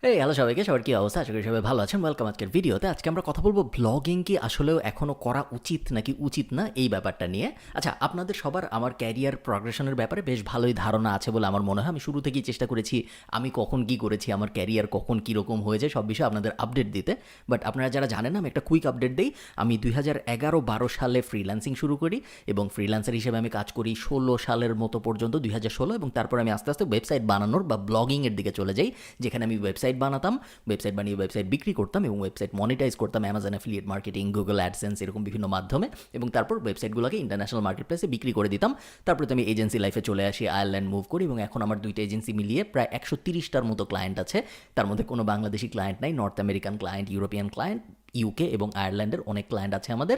Hello সবাইকে, সবার কি অবস্থা? আশা করি সবাই ভালো আছেন। ওয়েলকাম আজকের ভিডিওতে। আজকে আমরা কথা বলবো ব্লগিং কি আসলেও এখনও করা উচিত নাকি উচিত না, এই ব্যাপারটা নিয়ে। আচ্ছা, আপনাদের সবার আমার ক্যারিয়ার প্রগ্রেশনের ব্যাপারে বেশ ভালোই ধারণা আছে বলে আমার মনে হয়। আমি শুরু থেকেই চেষ্টা করেছি আমি কখন কী করেছি, আমার ক্যারিয়ার কখন কীরকম হয়েছে, সব বিষয়ে আপনাদের আপডেট দিতে। বাট আপনারা যারা জানেন না, আমি একটা কুইক আপডেট দিই। আমি 2011-12 সালে ফ্রিল্যান্সিং শুরু করি এবং ফ্রিল্যান্সার হিসেবে আমি কাজ করি 16 সালের মতো পর্যন্ত, 2016, এবং তারপর আমি আস্তে আস্তে ওয়েবসাইট বানানোর বা ব্লগিংয়ের দিকে চলে যাই, যেখানে আমি ওয়েবসাইট বানাতাম, ওয়েবসাইট বানিয়ে ওয়েবসাইট বিক্রি করতাম এবং ওয়েবসাইট মনিটাইজ করতাম Amazon affiliate marketing, Google AdSense, এরকম বিভিন্ন মাধ্যমে। এবং তারপর ওয়েবসাইটগুলোকে ইন্টারন্যাশনাল মার্কেট প্লেসে বিক্রি করে দিতাম। তারপরে তো আমি এজেন্সি লাইফে চলে আসি, আয়ারল্যান্ড মুভ করি এবং এখন আমার দুইটা এজেন্সি মিলিয়ে প্রায় 130টার মতো ক্লায়েন্ট আছে। তার মধ্যে কোনো বাংলাদেশি ক্লায়েন্ট নাই, north American client, European client, UK এবং আয়ারল্যান্ডের অনেক ক্লায়েন্ট আছে আমাদের।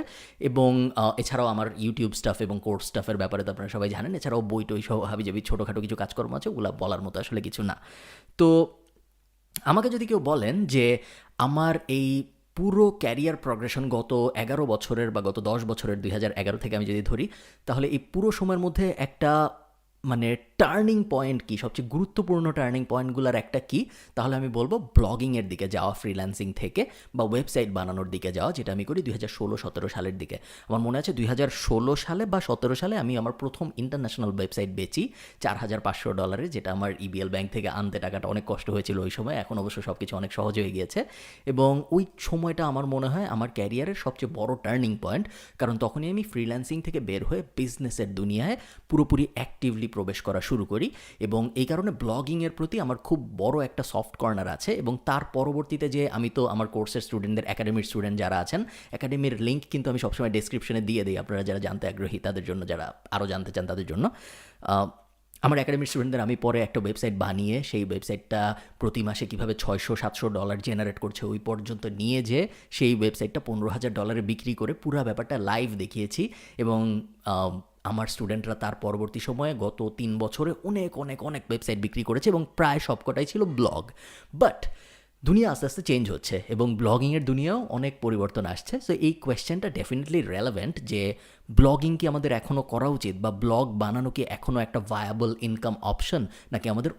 এবং এছাড়াও আমার ইউটিউব স্টাফ এবং কোর্স স্টাফের ব্যাপারে তো আপনারা সবাই জানেন। এছাড়াও বই টই সহ হাবিজাবি ছোটোখাটো কিছু কাজকর্ম আছে, ওগুলো বলার মতো আসলে কিছু না। তো আমাকে যদি কেউ বলেন যে আমার এই পুরো ক্যারিয়ার প্রগ্রেশন গত 11 বছরের বা গত 10 বছরের, 2011 থেকে আমি যদি ধরি, তাহলে এই পুরো সময়ের মধ্যে একটা মানে টার্নিং পয়েন্ট কি, সবচেয়ে গুরুত্বপূর্ণ টার্নিং পয়েন্টগুলোর একটা কি, তাহলে আমি বলবো ব্লগিংয়ের দিকে যাওয়া, ফ্রিল্যান্সিং থেকে বা ওয়েবসাইট বানানোর দিকে যাওয়া, যেটা আমি করি 2016-17 সালের দিকে। আমার মনে আছে 2016 সালে বা 17 সালে আমি আমার প্রথম ইন্টারন্যাশনাল ওয়েবসাইট বেচি $4,500, যেটা আমার ইবিএল ব্যাংক থেকে আনতে টাকাটা অনেক কষ্ট হয়েছিল ওই সময়। এখন অবশ্য সব কিছু অনেক সহজ হয়ে গিয়েছে। এবং ওই সময়টা আমার মনে হয় আমার ক্যারিয়ারের সবচেয়ে বড় টার্নিং পয়েন্ট, কারণ তখনই আমি ফ্রিল্যান্সিং থেকে বের হয়ে বিজনেসের দুনিয়ায় পুরোপুরি অ্যাক্টিভলি প্রবেশ করা শুরু করি। এবং এই কারণে ব্লগিংয়ের প্রতি আমার খুব বড় একটা সফট কর্নার আছে। এবং তার পরবর্তীতে যে আমি তো আমার কোর্সের স্টুডেন্টদের, একাডেমির স্টুডেন্ট যারা আছেন, একাডেমির লিঙ্ক কিন্তু আমি সবসময় ডেসক্রিপশনে দিয়ে দিই, আপনারা যারা জানতে আগ্রহী তাদের জন্য, যারা আরও জানতে চান তাদের জন্য। আমার একাডেমির স্টুডেন্টদের আমি পরে একটা ওয়েবসাইট বানিয়ে সেই ওয়েবসাইটটা প্রতি মাসে কীভাবে $600-700 জেনারেট করছে ওই পর্যন্ত নিয়ে যে সেই ওয়েবসাইটটা $15,000 বিক্রি করে পুরো ব্যাপারটা লাইভ দেখিয়েছি। এবং আমার স্টুডেন্টরা তার পরবর্তী সময়ে গত 3 বছরে অনেক অনেক অনেক ওয়েবসাইট বিক্রি করেছে এবং প্রায় সবকটাই ছিল ব্লগ। বাট দুনিয়া আস্তে আস্তে চেঞ্জ হচ্ছে এবং ব্লগিংয়ের দুনিয়াও অনেক পরিবর্তন আসছে। সো এই কোয়েশ্চেনটা ডেফিনেটলি রেলেভেন্ট যে ব্লগিং কি আমাদের এখনও করা উচিত, বা ব্লগ বানানো কি এখনও একটা ভায়াবল ইনকাম অপশন, নাকি আমাদের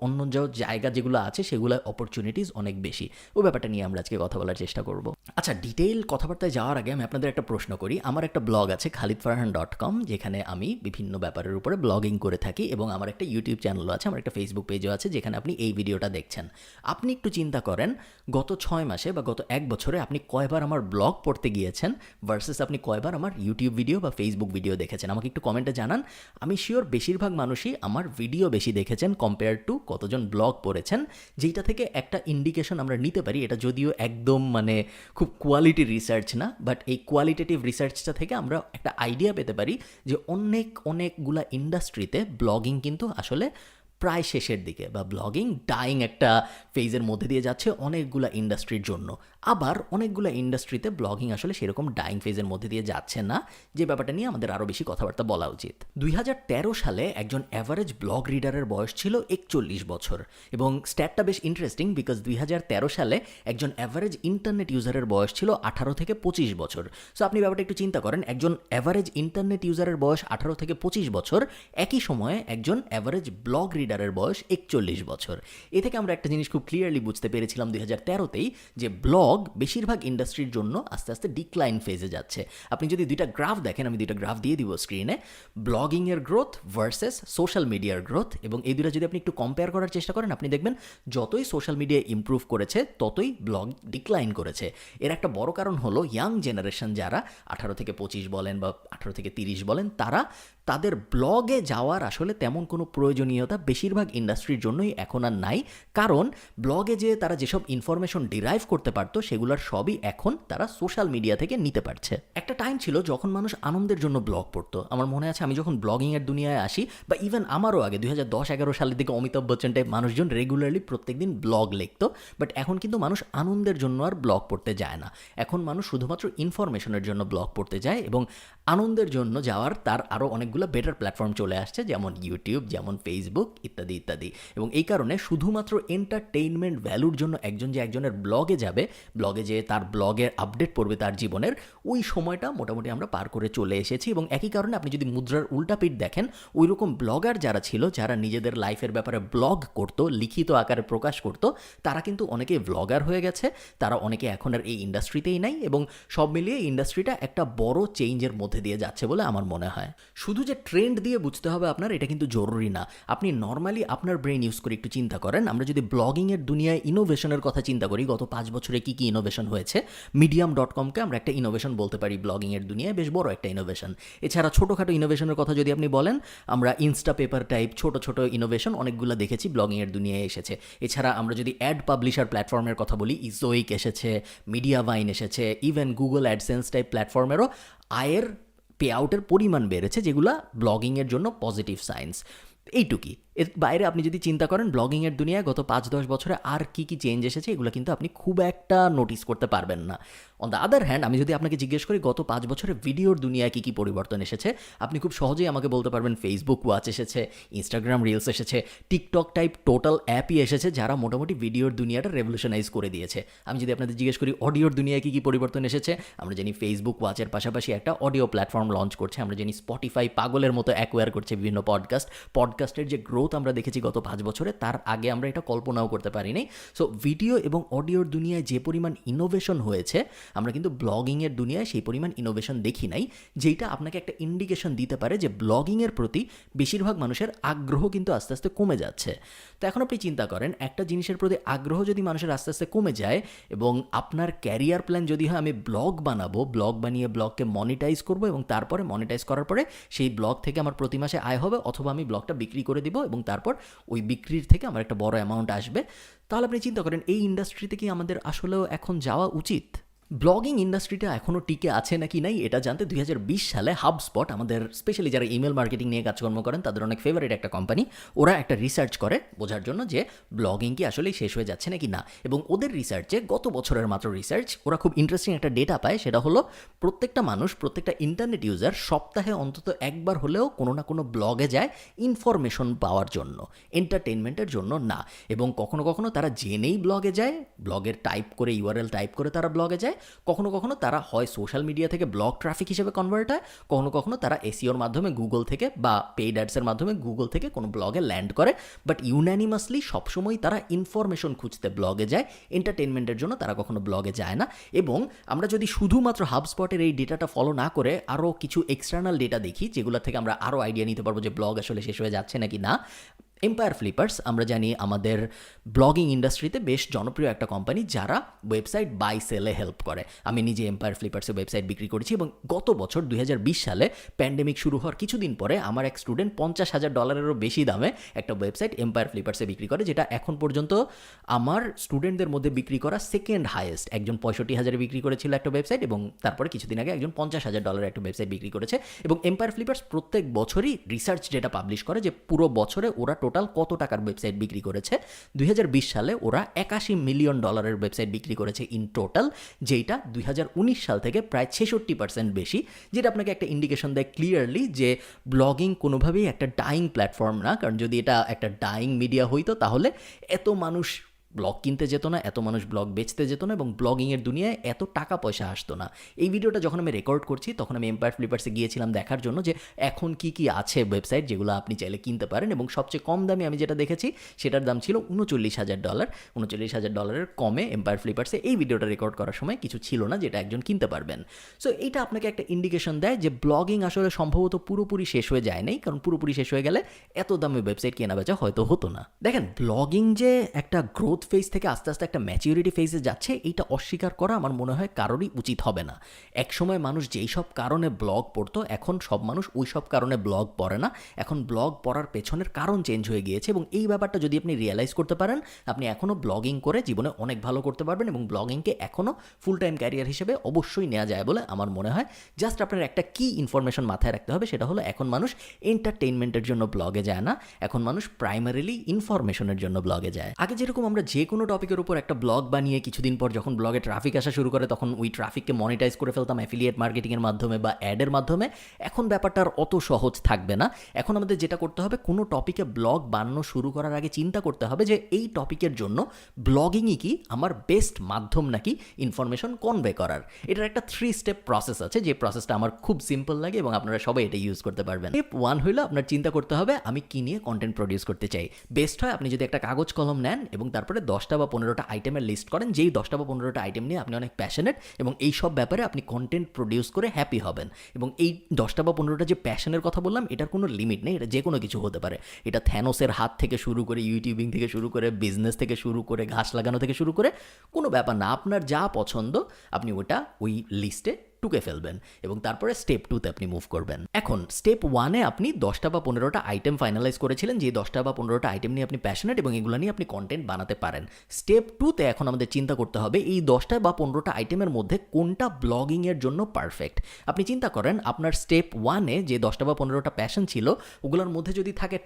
অন্য জায়গা যেগুলো আছে সেগুলো অপরচুনিটিস অনেক বেশি। ওই ব্যাপারটা নিয়ে আমরা আজকে কথা বলার চেষ্টা করব। আচ্ছা, ডিটেইল কথাবার্তায় যাওয়ার আগে আমি আপনাদের একটা প্রশ্ন করি। আমার একটা ব্লগ আছে khalidfarhan.com, যেখানে আমি বিভিন্ন ব্যাপারের উপরে ব্লগিং করে থাকি, এবং আমার একটা ইউটিউব চ্যানেলও আছে, আমার একটা ফেসবুক পেজও আছে, যেখানে আপনি এই ভিডিওটা দেখছেন। আপনি একটু চিন্তা করেন, গত 6 মাসে বা গত 1 বছরে আপনি কয়বার আমার ব্লগ পড়তে গিয়েছেন ভার্সেস আপনি কয়বার আমার ইউটিউব ভিডিও বা ফেসবুক ভিডিও দেখেছেন। আমাকে একটু কমেন্টে জানান। আমি শিওর বেশিরভাগ মানুষই আমার ভিডিও বেশি দেখেছেন কম্পেয়ার টু কতজন ব্লগ পড়েছেন, যেটা থেকে একটা ইন্ডিকেশন আমরা নিতে পারি। এটা যদিও একদম মানে খুব কোয়ালিটি রিসার্চ না, বাট এই কোয়ালিটেটিভ রিসার্চটা থেকে আমরা একটা আইডিয়া পেতে পারি যে অনেকগুলা ইন্ডাস্ট্রিতে ব্লগিং কিন্তু আসলে প্রায় শেষের দিকে, বা ব্লগিং ডাইং একটা ফেজের মধ্যে দিয়ে যাচ্ছে অনেকগুলা ইন্ডাস্ট্রির জন্য। আবার অনেকগুলো ইন্ডাস্ট্রিতে ব্লগিং আসলে সেরকম ডাইং ফেজের মধ্যে দিয়ে যাচ্ছে না, যে ব্যাপারটা নিয়ে আমাদের আরও বেশি কথাবার্তা বলা উচিত। 2013 সালে একজন অ্যাভারেজ ব্লগ রিডারের বয়স ছিল 41 বছর, এবং স্ট্যাটটা বেশ ইন্টারেস্টিং বিকজ 2013 সালে একজন অ্যাভারেজ ইন্টারনেট ইউজারের বয়স ছিল 18 থেকে 25 বছর। সো আপনি ব্যাপারটা একটু চিন্তা করেন, একজন অ্যাভারেজ ইন্টারনেট ইউজারের বয়স 18 থেকে 25 বছর, একই সময়ে একজন অ্যাভারেজ ব্লগ রিডারের বয়স 41 বছর। এ থেকে আমরা একটা জিনিস খুব ক্লিয়ারলি বুঝতে পেরেছিলাম 2013তেই, যে ব্লগ বেশিরভাগ ইন্ডাস্ট্রির জন্য আস্তে আস্তে ডিক্লাইন ফেজে যাচ্ছে। আপনি যদি দুইটা গ্রাফ দেখেন, আমি দুইটা গ্রাফ দিয়ে দিব স্ক্রিনে, ব্লগিংয়ের গ্রোথ ভার্সেস সোশ্যাল মিডিয়ার গ্রোথ, এবং এই দুটো যদি আপনি একটু কম্পেয়ার করার চেষ্টা করেন, আপনি দেখবেন যতই সোশ্যাল মিডিয়া ইমপ্রুভ করেছে ততই ব্লগ ডিক্লাইন করেছে। এর একটা বড় কারণ হলো ইয়াং জেনারেশন যারা 18 থেকে 25 বলেন বা 18 থেকে 30 বলেন, তাদের ব্লগে যাওয়ার আসলে তেমন কোনো প্রয়োজনীয়তা বেশিরভাগ ইন্ডাস্ট্রির জন্যই এখন আর নাই। কারণ ব্লগে যে তারা যেসব ইনফরমেশন ডিরাইভ করতে পারতো সেগুলোর সবই এখন তারা সোশ্যাল মিডিয়া থেকে নিতে পারছে। একটা টাইম ছিল যখন মানুষ আনন্দের জন্য ব্লগ পড়তো। আমার মনে আছে আমি যখন ব্লগিংয়ের দুনিয়ায় আসি, বা ইভেন আমারও আগে 2010-11 সালের দিকে অমিতাভ বচ্চন টাইপ মানুষজন রেগুলারলি প্রত্যেকদিন ব্লগ লিখতো। বাট এখন কিন্তু মানুষ আনন্দের জন্য আর ব্লগ পড়তে যায় না। এখন মানুষ শুধুমাত্র ইনফরমেশনের জন্য ব্লগ পড়তে যায়, এবং আনন্দের জন্য যাওয়ার তার আরও অনেকগুলো অনেকগুলো বেটার প্ল্যাটফর্ম চলে আসছে, যেমন ইউটিউব, যেমন ফেসবুক ইত্যাদি ইত্যাদি। এবং এই কারণে শুধুমাত্র এন্টারটেইনমেন্ট ভ্যালুর জন্য একজন যে একজনের ব্লগে যাবে, ব্লগে যেয়ে তার ব্লগের আপডেট পড়বে তার জীবনের, ওই সময়টা মোটামুটি আমরা পার করে চলে এসেছি। এবং একই কারণে আপনি যদি মুদ্রার উল্টা পিঠ দেখেন, ওই রকম ব্লগার যারা ছিল, যারা নিজেদের লাইফের ব্যাপারে ব্লগ করতো, লিখিত আকারে প্রকাশ করতো, তারা কিন্তু অনেকে ব্লগার হয়ে গেছে, তারা অনেকে এখন আর এই ইন্ডাস্ট্রিতেই নাই। এবং সব মিলিয়ে ইন্ডাস্ট্রিটা একটা বড় চেঞ্জের মধ্যে দিয়ে যাচ্ছে বলে আমার মনে হয়। শুধু যে ট্রেন্ড দিয়ে বুঝতে হবে আপনার, এটা কিন্তু জরুরি না। আপনি নর্মালি আপনার ব্রেন ইউজ করে একটু চিন্তা করেন। আমরা যদি ব্লগিংয়ের দুনিয়ায় ইনোভেশনের কথা চিন্তা করি, গত 5 বছরে কী কী ইনোভেশন হয়েছে, medium.comকে আমরা একটা ইনোভেশন বলতে পারি ব্লগিংয়ের দুনিয়ায়, বেশ বড় একটা ইনোভেশন। এছাড়া ছোটোখাটো ইনোভেশনের কথা যদি আপনি বলেন, আমরা ইনস্টা পেপার টাইপ ছোট ছোট ইনোভেশন অনেকগুলো দেখেছি ব্লগিংয়ের দুনিয়ায় এসেছে। এছাড়া আমরা যদি অ্যাড পাবলিশার প্ল্যাটফর্মের কথা বলি, ইজোইক এসেছে, মিডিয়াভাইন এসেছে, ইভেন গুগল অ্যাডসেন্স টাইপ প্ল্যাটফর্মেরও আয়ের পে আউটের পরিমাণ বেড়েছে, যেগুলো ব্লগিংয়ের জন্য পজিটিভ সাইন্স। এইটুকুই। এর বাইরে আপনি যদি চিন্তা করেন ব্লগিংয়ের দুনিয়ায় গত 5-10 বছরে আর কী কী চেঞ্জ এসেছে, এগুলো কিন্তু আপনি খুব একটা নোটিস করতে পারবেন না। অন দ্য আদার হ্যান্ড, আমি যদি আপনাকে জিজ্ঞেস করি গত 5 বছরে ভিডিওর দুনিয়ায় কী কী পরিবর্তন এসেছে, আপনি খুব সহজেই আমাকে বলতে পারবেন ফেসবুক ওয়াচ এসেছে, ইনস্টাগ্রাম রিলস এসেছে, টিকটক টাইপ টোটাল অ্যাপই এসেছে, যারা মোটামুটি ভিডিওর দুনিয়াটা রেভলিউশনাইজ করে দিয়েছে। আমি যদি আপনাদের জিজ্ঞেস করি অডিওর দুনিয়ায় কী কী পরিবর্তন এসেছে, আমরা জানি ফেসবুক ওয়াচের পাশাপাশি একটা অডিও প্ল্যাটফর্ম লঞ্চ করছে, আমরা জানি স্পটিফাই পাগলের মতো অ্যাকোয়ার করছে বিভিন্ন পডকাস্টের যে গ্রোথ আমরা দেখেছি গত 5 বছরে, তার আগে আমরা এটা কল্পনাও করতে পারিনি। সো ভিডিও এবং অডিওর দুনিয়ায় যে পরিমাণ ইনোভেশন হয়েছে, আমরা কিন্তু ব্লগিংয়ের দুনিয়ায় সেই পরিমাণ ইনোভেশন দেখি নাই, যেটা আপনাকে একটা ইন্ডিকেশন দিতে পারে যে ব্লগিংয়ের প্রতি বেশিরভাগ মানুষের আগ্রহ কিন্তু আস্তে আস্তে কমে যাচ্ছে। তো এখন আপনি চিন্তা করেন, একটা জিনিসের প্রতি আগ্রহ যদি মানুষের আস্তে আস্তে কমে যায়, এবং আপনার ক্যারিয়ার প্ল্যান যদি হয় আমি ব্লগ বানাবো, ব্লগ বানিয়ে ব্লগকে মনিটাইজ করবো, এবং তারপরে মনিটাইজ করার পরে সেই ব্লগ থেকে আমার প্রতি মাসে আয় হবে, অথবা আমি ব্লগটা বিক্রি করে দিব এবং তারপর ওই বিক্রির থেকে আমার একটা বড় অ্যামাউন্ট আসবে, তাহলে আপনি চিন্তা করেন এই ইন্ডাস্ট্রিতে কি আমাদের আসলেও এখন যাওয়া উচিত? ব্লগিং ইন্ডাস্ট্রিটা এখনও টিকে আছে নাকি নাই এটা জানতে 2020 সালে হাবস্পট, আমাদের স্পেশালি যারা ইমেল মার্কেটিং নিয়ে কাজকর্ম করেন তাদের অনেক ফেভারিট একটা কোম্পানি, ওরা একটা রিসার্চ করে বোঝার জন্য যে ব্লগিং কি আসলেই শেষ হয়ে যাচ্ছে নাকি না। এবং ওদের রিসার্চে, গত বছরের মাত্র রিসার্চ, ওরা খুব ইন্টারেস্টিং একটা ডেটা পায়। সেটা হলো প্রত্যেকটা মানুষ, প্রত্যেকটা ইন্টারনেট ইউজার সপ্তাহে অন্তত একবার হলেও কোনো না কোনো ব্লগে যায় ইনফরমেশন পাওয়ার জন্য, এন্টারটেনমেন্টের জন্য না। এবং কখনো কখনো তারা জেনেই ব্লগে যায়, ব্লগের টাইপ করে ইউআরএল টাইপ করে তারা ব্লগে যায়, কখনো কখনো তারা হয় সোশ্যাল মিডিয়া থেকে ব্লগ ট্রাফিক হিসেবে কনভার্ট হয়, কখনো কখনো তারা এসইওর মাধ্যমে গুগল থেকে বা পেইড অ্যাডসের মাধ্যমে গুগল থেকে কোনো ব্লগে ল্যান্ড করে। বাট ইউনানিমাসলি সবসময় তারা ইনফরমেশন খুঁজতে ব্লগে যায়, এন্টারটেনমেন্টের জন্য তারা কখনো ব্লগে যায় না। এবং আমরা যদি শুধুমাত্র হাবস্পটের এই ডেটাটা ফলো না করে আরও কিছু এক্সটার্নাল ডেটা দেখি, যেগুলো থেকে আমরা আরও আইডিয়া নিতে পারবো যে ব্লগ আসলে শেষ হয়ে যাচ্ছে নাকি না। এম্পায়ার ফ্লিপার্স, আমরা জানি আমাদের ব্লগিং ইন্ডাস্ট্রিতে বেশ জনপ্রিয় একটা কোম্পানি, যারা ওয়েবসাইট বাই সেলে হেল্প করে। আমি নিজে এম্পায়ার ফ্লিপার্সে ওয়েবসাইট বিক্রি করেছি, এবং গত বছর 2020 সালে প্যান্ডেমিক শুরু হওয়ার কিছুদিন পরে আমার এক স্টুডেন্ট $50,000 বেশি দামে একটা ওয়েবসাইট এম্পায়ার ফ্লিপার্সে বিক্রি করে, যেটা এখন পর্যন্ত আমার স্টুডেন্টদের মধ্যে বিক্রি করা সেকেন্ড হাইয়েস্ট। একজন 65,000 বিক্রি করেছিল একটা ওয়েবসাইট, এবং তারপরে কিছুদিন আগে একজন $50,000 একটা ওয়েবসাইট বিক্রি করেছে। এবং এম্পায়ার ফ্লিপার্স প্রত্যেক বছরই রিসার্চ ডেটা পাবলিশ করে যে পুরো বছরে ওরা টোটাল কত টাকার ওয়েবসাইট বিক্রি করেছে। 2020 সালে ওরা $81 মিলিয়ন ওয়েবসাইট বিক্রি করেছে ইন টোটাল, যেটা 2019 সাল থেকে প্রায় 66% বেশি, যেটা আপনাকে একটা ইন্ডিকেশন দেয় ক্লিয়ারলি যে ব্লগিং কোনোভাবেই একটা ডাইং প্ল্যাটফর্ম না। কারণ যদি এটা একটা ডাইং মিডিয়া হইতো, তাহলে এত মানুষ ব্লগ কিনতে যেত না, এত মানুষ ব্লগ বেচতে যেত না, এবং ব্লগিংয়ের দুনিয়ায় এত টাকা পয়সা আসতো না। এই ভিডিওটা যখন আমি রেকর্ড করছি, তখন আমি এম্পায়ার ফ্লিপার্সে গিয়েছিলাম দেখার জন্য যে এখন কি কি আছে ওয়েবসাইট যেগুলো আপনি চাইলে কিনতে পারেন। এবং সবচেয়ে কম দামে আমি যেটা দেখেছি সেটার দাম ছিল $39,000। $39,000 কমে এম্পায়ার ফ্লিপার্সে এই ভিডিওটা রেকর্ড করার সময় কিছু ছিল না যেটা একজন কিনতে পারবেন। সো এইটা আপনাকে একটা ইন্ডিকেশন দেয় যে ব্লগিং আসলে সম্ভবত পুরোপুরি শেষ হয়ে যায় নাই, কারণ পুরোপুরি শেষ হয়ে গেলে এত দামে ওয়েবসাইট কেনা বেচা হয়তো হতো না। দেখেন, ব্লগিং যে একটা গ্রোথ ফেজ থেকে আস্তে আস্তে একটা ম্যাচিউরিটি ফেজে যাচ্ছে, এইটা অস্বীকার করা আমার মনে হয় কারোরই উচিত হবে না। একসময় মানুষ যেই সব কারণে ব্লগ পড়তো, এখন সব মানুষ ওই সব কারণে ব্লগ পড়ে না। এখন ব্লগ পড়ার পেছনের কারণ চেঞ্জ হয়ে গিয়েছে, এবং এই ব্যাপারটা যদি আপনি রিয়েলাইজ করতে পারেন, আপনি এখনও ব্লগিং করে জীবনে অনেক ভালো করতে পারবেন, এবং ব্লগিংকে এখনও ফুল টাইম ক্যারিয়ার হিসেবে অবশ্যই নেওয়া যায় বলে আমার মনে হয়। জাস্ট আপনার একটা কি ইনফরমেশন মাথায় রাখতে হবে, সেটা হলো এখন মানুষ এন্টারটেইনমেন্টের জন্য ব্লগে যায় না, এখন মানুষ প্রাইমারিলি ইনফরমেশনের জন্য ব্লগে যায়। আগে যেরকম আমরা যে কোনো টপিকের উপর একটা ব্লগ বানিয়ে কিছুদিন পর যখন ব্লগে ট্রাফিক আসা শুরু করে তখন ওই ট্রাফিককে মনিটাইজ করে ফেলতাম অ্যাফিলিয়েট মার্কেটিংয়ের মাধ্যমে বা অ্যাডের মাধ্যমে। এখন ব্যাপারটা আর অত সহজ থাকবে না। এখন আমাদের যেটা করতে হবে, কোনো টপিকে ব্লগ বানানো শুরু করার আগে চিন্তা করতে হবে যে এই টপিকের জন্য ব্লগিংই কি আমার বেস্ট মাধ্যম নাকি ইনফরমেশন কনভে করার। এটার একটা 3 স্টেপ প্রসেস আছে, যে প্রসেসটা আমার খুব সিম্পল লাগে এবং আপনারা সবাই এটা ইউজ করতে পারবেন। স্টেপ 1 হইলো আপনার চিন্তা করতে হবে আমি কি নিয়ে কন্টেন্ট প্রডিউস করতে চাই। বেস্ট হয় আপনি যদি একটা কাগজ কলম নেন এবং তারপরে 10টা বা 15টা আইটেমের লিস্ট করেন, যেই 10টা বা 15টা আইটেম নিয়ে আপনি অনেক প্যাশনেট এবং এই সব ব্যাপারে আপনি কন্টেন্ট প্রডিউস করে হ্যাপি হবেন। এবং এই 10টা বা 15টা যে প্যাশনের কথা বললাম, এটার কোনো লিমিট নেই, এটা যে কোনো কিছু হতে পারে। এটা থ্যানোসের হাত থেকে শুরু করে, ইউটিউবিং থেকে শুরু করে, বিজনেস থেকে শুরু করে, ঘাস লাগানো থেকে শুরু করে, কোনো ব্যাপার না। আপনার যা পছন্দ আপনি ওটা ওই লিস্টে টুকে ফেলবেন এবং তারপরে স্টেপ 2তে আপনি মুভ করবেন। এখন স্টেপ 1-এ আপনি 10টা বা 15টা আইটেম ফাইনালাইজ করেছিলেন, যে 10টা বা 15টা আইটেম নিয়ে আপনি প্যাশনেট এবং এগুলো নিয়ে আপনি কন্টেন্ট বানাতে পারেন। স্টেপ 2তে এখন আমাদের চিন্তা করতে হবে এই 10টা বা 15টা আইটেমের মধ্যে কোনটা ব্লগিংয়ের জন্য পারফেক্ট। আপনি চিন্তা করেন আপনার স্টেপ 1-এ যে 10টা বা 15টা প্যাশন ছিল ওগুলোর মধ্যে যদি থাকে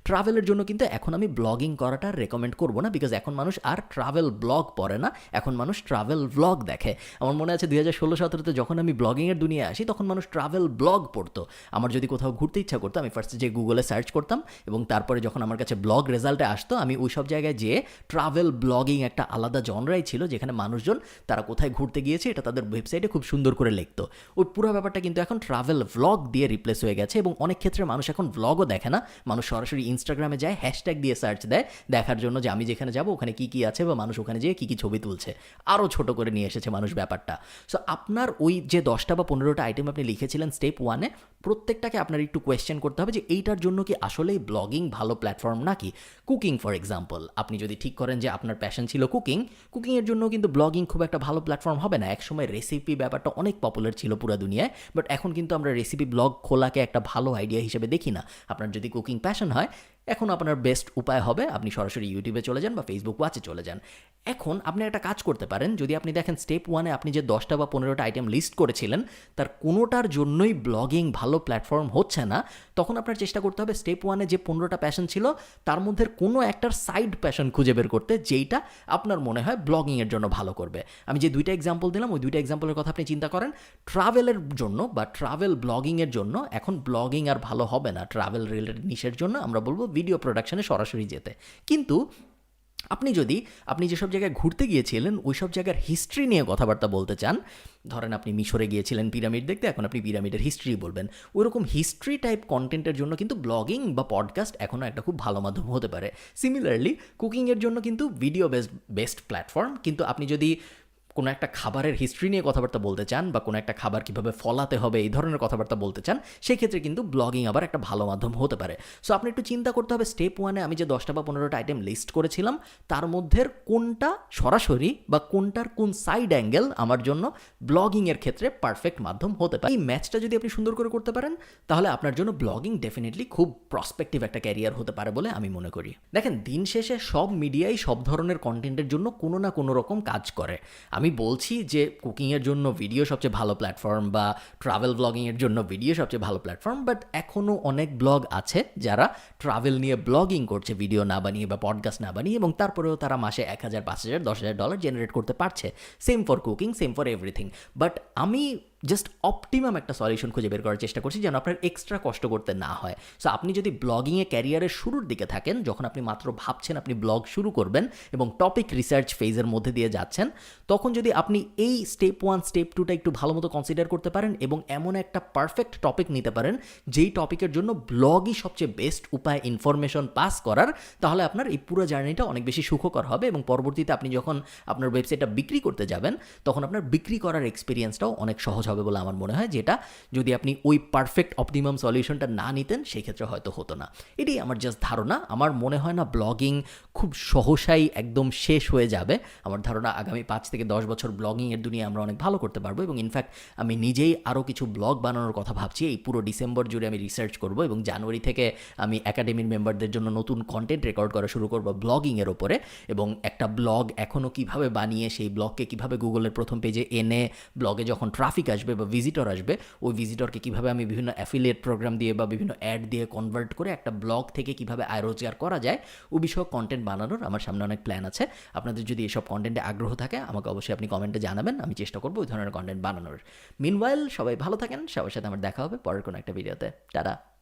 ট্রাভেলের জন্য কিন্তু এখন আমি ব্লগিং করাটা রেকমেন্ড করবো না, বিকজ এখন মানুষ আর ট্রাভেল ব্লগ পড়ে না, এখন মানুষ ট্রাভেল ব্লগ দেখে। আমার মনে আছে 2016-17 যখন আমি ব্লগিংয়ের দুনিয়ায় আসি তখন মানুষ ট্রাভেল ব্লগ পড়তো। আমার যদি কোথাও ঘুরতে ইচ্ছা করতো আমি ফার্স্টে যে গুগলে সার্চ করতাম এবং তারপরে যখন আমার কাছে ব্লগ রেজাল্টে আসতো আমি ওই সব জায়গায় যেয়ে ট্রাভেল ব্লগিং একটা আলাদা জনরাই ছিল, যেখানে মানুষজন তারা কোথায় ঘুরতে গিয়েছে এটা তাদের ওয়েবসাইটে খুব সুন্দর করে লিখতো। ওই পুরো ব্যাপারটা কিন্তু এখন ট্রাভেল ব্লগ দিয়ে রিপ্লেস হয়ে গেছে এবং অনেক ক্ষেত্রে মানুষ এখন ব্লগও দেখে না, মানুষ সরাসরি ইনস্টাগ্রামে যায়, হ্যাশট্যাগ দিয়ে সার্চ দেয় দেখার জন্য যে আমি যেখানে যাবো ওখানে কী কী আছে বা মানুষ ওখানে যেয়ে কী কী ছবি তুলছে। আরও ছোট করে নিয়ে এসেছে মানুষ ব্যাপারটা। সো আপনার ওই যে 10টা বা 15টা আইটেম আপনি লিখেছিলেন স্টেপ 1-এ, প্রত্যেকটাকে আপনার একটু কোয়েশ্চেন করতে হবে যে এইটার জন্য কি আসলেই ব্লগিং ভালো প্ল্যাটফর্ম নাকি। কুকিং ফর এক্সাম্পল, আপনি যদি ঠিক করেন যে আপনার প্যাশন ছিল কুকিংয়ের জন্য কিন্তু ব্লগিং খুব একটা ভালো প্ল্যাটফর্ম হবে না। একসময় রেসিপি ব্যাপারটা অনেক পপুলার ছিল পুরো দুনিয়ায়, বাট এখন কিন্তু আমরা রেসিপি ব্লগ খোলাকে একটা ভালো আইডিয়া হিসেবে দেখি না। আপনার যদি কুকিং প্যাশন হয় এখন আপনার বেস্ট উপায় হবে আপনি সরাসরি ইউটিউবে চলে যান বা ফেসবুক ওয়াচে চলে যান। এখন আপনি একটা কাজ করতে পারেন, যদি আপনি দেখেন স্টেপ 1-এ আপনি যে 10টা বা 15টা আইটেম লিস্ট করেছিলেন তার কোনোটার জন্যই ব্লগিং ভালো প্ল্যাটফর্ম হচ্ছে না, তখন আপনার চেষ্টা করতে হবে স্টেপ 1-এ যে 15টা প্যাশন ছিল তার মধ্যে কোনো একটার সাইড প্যাশন খুঁজে বের করতে, যেইটা আপনার মনে হয় ব্লগিংয়ের জন্য ভালো করবে। আমি যে 2টা এক্সাম্পল দিলাম ওই 2টা এক্সাম্পলের কথা আপনি চিন্তা করেন। ট্রাভেলের জন্য বা ট্রাভেল ব্লগিংয়ের জন্য এখন ব্লগিং আর ভালো হবে না, ট্রাভেল রিলেটেড নিশের জন্য আমরা বলবো ভিডিও প্রোডাকশনে সরাসরি যেতে। কিন্তু আপনি যেসব জায়গায় ঘুরতে গিয়েছিলেন ওই সব জায়গার হিস্ট্রি নিয়ে কথাবার্তা বলতে চান, ধরেন আপনি মিশরে গিয়েছিলেন পিরামিড দেখতে, এখন আপনি পিরামিডের হিস্ট্রি বলবেন, ওইরকম হিস্ট্রি টাইপ কন্টেন্টের জন্য কিন্তু ব্লগিং বা পডকাস্ট এখনও একটা খুব ভালো মাধ্যম হতে পারে। সিমিলারলি কুকিংয়ের জন্য কিন্তু ভিডিও বেস্ট প্ল্যাটফর্ম, কিন্তু আপনি যদি কোনো একটা খাবারের হিস্ট্রি নিয়ে কথাবার্তা বলতে চান বা কোনো একটা খাবার কীভাবে ফলাতে হবে এই ধরনের কথাবার্তা বলতে চান, সেই ক্ষেত্রে কিন্তু ব্লগিং আবার একটা ভালো মাধ্যম হতে পারে। সো আপনি একটু চিন্তা করতে হবে স্টেপ 1-এ আমি যে 10টা বা 15টা আইটেম লিস্ট করেছিলাম তার মধ্যে কোনটা সরাসরি বা কোনটার কোন সাইড অ্যাঙ্গেল আমার জন্য ব্লগিংয়ের ক্ষেত্রে পারফেক্ট মাধ্যম হতে পারে। এই ম্যাচটা যদি আপনি সুন্দর করে করতে পারেন তাহলে আপনার জন্য ব্লগিং ডেফিনেটলি খুব প্রসপেক্টিভ একটা ক্যারিয়ার হতে পারে বলে আমি মনে করি। দেখেন, দিন শেষে সব মিডিয়াই সব ধরনের কন্টেন্টের জন্য কোনো না কোনো রকম কাজ করে। আমি বলছি যে কুকিংয়ের জন্য ভিডিও সবচেয়ে ভালো প্ল্যাটফর্ম বা ট্রাভেল ব্লগিংয়ের জন্য ভিডিও সবচেয়ে ভালো প্ল্যাটফর্ম, বাট এখনও অনেক ব্লগ আছে যারা ট্রাভেল নিয়ে ব্লগিং করছে ভিডিও না বানিয়ে বা পডকাস্ট না বানিয়ে, এবং তারপরেও তারা মাসে 1,000, 5,000, $10,000 জেনারেট করতে পারছে। Same for cooking, same for everything. But আমি জাস্ট অপটিমাম একটা সলিউশন খুঁজে বের করার চেষ্টা করছি যেন আপনার এক্সট্রা কষ্ট করতে না হয়। সো আপনি যদি ব্লগিংয়ে ক্যারিয়ারের শুরুর দিকে থাকেন, যখন আপনি মাত্র ভাবছেন আপনি ব্লগ শুরু করবেন এবং টপিক রিসার্চ ফেজের মধ্যে দিয়ে যাচ্ছেন, তখন যদি আপনি এই স্টেপ 1, স্টেপ 2টা একটু ভালো মতো কনসিডার করতে পারেন এবং এমন একটা পারফেক্ট টপিক নিতে পারেন যেই টপিকের জন্য ব্লগই সবচেয়ে বেস্ট উপায় ইনফরমেশন পাস করার, তাহলে আপনার এই পুরো জার্নিটা অনেক বেশি সুখকর হবে এবং পরবর্তীতে আপনি যখন আপনার ওয়েবসাইটটা বিক্রি করতে যাবেন তখন আপনার বিক্রি করার এক্সপিরিয়েন্সটাও অনেক সহজ হবে বলে আমার মনে হয়, যেটা যদি আপনি ওই পারফেক্ট অপটিমাম সলিউশনটা না নিতেন সেই ক্ষেত্রে হয়তো হতো না। এটাই আমার জাস্ট ধারণা। আমার মনে হয় না ব্লগিং খুব সহসাই একদম শেষ হয়ে যাবে। আমার ধারণা আগামী 5 থেকে 10 বছর ব্লগিংয়ের দুনিয়া আমরা অনেক ভালো করতে পারবো এবং ইনফ্যাক্ট আমি নিজেই আরও কিছু ব্লগ বানানোর কথা ভাবছি। এই পুরো ডিসেম্বর জুড়ে আমি রিসার্চ করব এবং জানুয়ারি থেকে আমি একাডেমির মেম্বারদের জন্য নতুন কন্টেন্ট রেকর্ড করা শুরু করব ব্লগিংয়ের ওপরে, এবং একটা ব্লগ এখনও কিভাবে বানিয়ে সেই ব্লগকে কিভাবে গুগলের প্রথম পেজে এনে ব্লগে যখন ট্রাফিক আসবে বা ভিজিটর আসবে, ওই ভিজিটরকে কীভাবে আমি বিভিন্ন অ্যাফিলিয়েট প্রোগ্রাম দিয়ে বা বিভিন্ন অ্যাড দিয়ে কনভার্ট করে একটা ব্লগ থেকে কীভাবে আয় রোজগার করা যায় ওই বিষয়ে কন্টেন্ট বানানোর আমার সামনে অনেক প্ল্যান আছে। আপনাদের যদি এসব কন্টেন্টে আগ্রহ থাকে আমাকে অবশ্যই আপনি কমেন্টে জানাবেন, আমি চেষ্টা করবো ওই ধরনের কন্টেন্ট বানানোর। মিনওয়াইল সবাই ভালো থাকেন, সবার সাথে আমার দেখা হবে পরের কোনো একটা ভিডিওতে। টাটা।